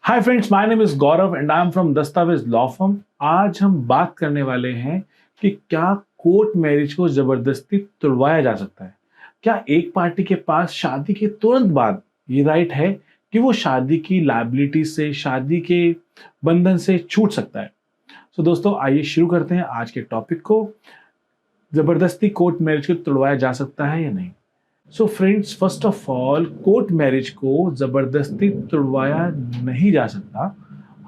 Hi friends, my name is Gaurav and I am from दस्तावेज law firm. आज हम बात करने वाले हैं कि क्या कोर्ट मैरिज को जबरदस्ती तुड़वाया जा सकता है। क्या एक पार्टी के पास शादी के तुरंत बाद ये राइट है कि वो शादी की लायबिलिटी से, शादी के बंधन से छूट सकता है। दोस्तों, आइए शुरू करते हैं आज के टॉपिक को। जबरदस्ती कोर्ट मैरिज को तुड़वाया जा सकता है या नहीं। Friends, first of all, court marriage को जबरदस्ती तुड़वाया नहीं जा सकता।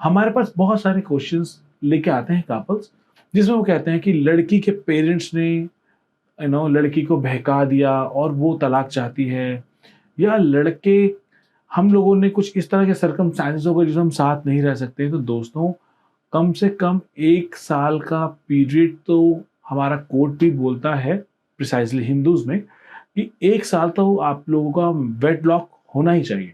हमारे पास बहुत सारे क्वेश्चंस लेके आते हैं कपल्स, जिसमें वो कहते हैं कि लड़की के पेरेंट्स ने लड़की को बहका दिया और वो तलाक चाहती है, या लड़के, हम लोगों ने कुछ इस तरह के सर्कमस्टांसेस हो गए जिसमें हम साथ नहीं रह सकते। तो दोस्तों, कम से कम 1 साल का पीरियड तो हमारा कोर्ट भी बोलता है, प्रिसाइजली हिंदूज में, कि 1 साल तो आप लोगों का वेडलॉक होना ही चाहिए।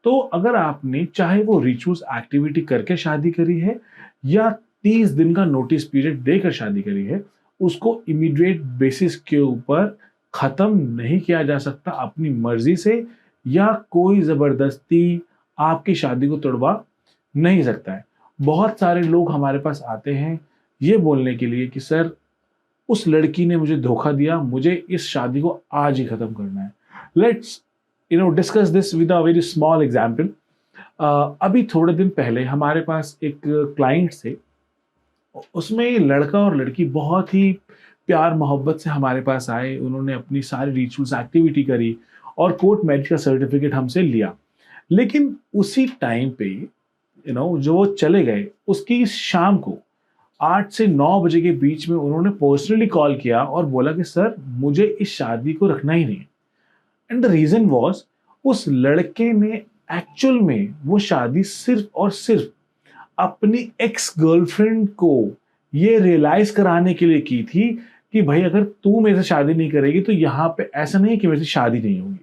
तो अगर आपने, चाहे वो रिचुअल्स एक्टिविटी करके शादी करी है या 30 दिन का नोटिस पीरियड देकर शादी करी है, उसको इमीडिएट बेसिस के ऊपर खत्म नहीं किया जा सकता अपनी मर्जी से, या कोई जबरदस्ती आपकी शादी को तोड़वा नहीं सकता है। बहुत सारे लोग हमारे पास आते हैं ये बोलने के लिए कि सर, उस लड़की ने मुझे धोखा दिया, मुझे इस शादी को आज ही खत्म करना है। Let's discuss this with a very small example. अभी थोड़े दिन पहले हमारे पास एक क्लाइंट थे। उसमें लड़का और लड़की बहुत ही प्यार मोहब्बत से हमारे पास आए। उन्होंने अपनी सारी रिचुअल्स एक्टिविटी करी और कोर्ट मैरिज का सर्टिफिकेट हमसे लिया। लेकिन उसी टाइम पे जो वो चले गए, उसकी शाम को 8 से 9 बजे के बीच में उन्होंने पर्सनली कॉल किया और बोला कि सर, मुझे इस शादी को रखना ही नहीं है। एंड द रीजन वाज, उस लड़के ने एक्चुअल में वो शादी सिर्फ और सिर्फ अपनी एक्स गर्लफ्रेंड को ये रियलाइज कराने के लिए की थी कि भाई, अगर तू मेरे से शादी नहीं करेगी तो यहाँ पे ऐसा नहीं कि मेरे से शादी नहीं होगी।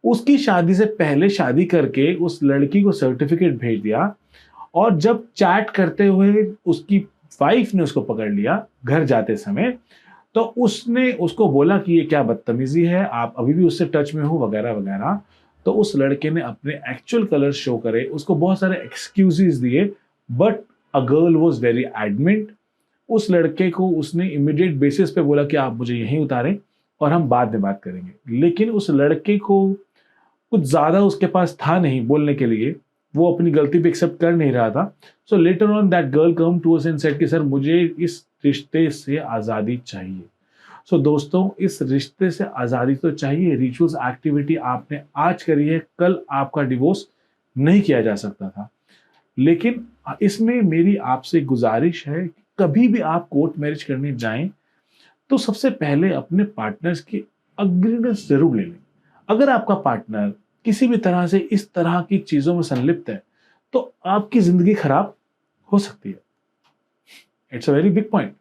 उसकी शादी से पहले शादी करके उस लड़की को सर्टिफिकेट भेज दिया, और जब चैट करते हुए उसकी वाइफ ने उसको पकड़ लिया घर जाते समय, तो उसने उसको बोला कि ये क्या बदतमीजी है, आप अभी भी उससे टच में हो, वगैरह वगैरह। तो उस लड़के ने अपने एक्चुअल कलर शो करे, उसको बहुत सारे एक्सक्यूजेस दिए, but a girl was very adamant. उस लड़के को उसने इमीडिएट बेसिस पे बोला कि आप मुझे यहीं उतारें और हम बाद में बात करेंगे। लेकिन उस लड़के को कुछ ज्यादा उसके पास था नहीं बोलने के लिए, वो अपनी गलती भी एक्सेप्ट कर नहीं रहा था। So later on that girl come to us and said कि सर, मुझे इस रिश्ते से आज़ादी चाहिए। दोस्तों, इस रिश्ते से आज़ादी तो चाहिए। रिचुअल्स एक्टिविटी आपने आज करी है, कल आपका डिवोर्स नहीं किया जा सकता था। लेकिन इसमें मेरी आपसे गुजारिश है कि कभी भी आप कोर्ट मैरिज करने जाएं तो सबसे पहले अपने पार्टनर्स की अग्रीमेंट जरूर ले लें। अगर आपका पार्टनर किसी भी तरह से इस तरह की चीजों में संलिप्त है तो आपकी जिंदगी खराब हो सकती है। It's a very big point.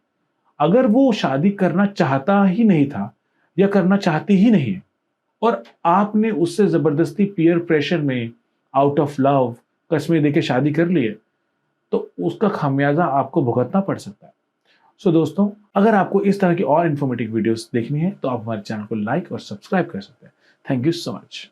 अगर वो शादी करना चाहता ही नहीं था या करना चाहती ही नहीं है, और आपने उससे जबरदस्ती पीयर प्रेशर में, आउट ऑफ लव, कस्में देके शादी कर ली है, तो उसका खामियाजा आपको भुगतना पड़ सकता है। दोस्तों, अगर आपको इस तरह की और इन्फॉर्मेटिव वीडियोस देखनी है तो आप हमारे चैनल को लाइक और सब्सक्राइब कर सकते हैं। Thank you so much.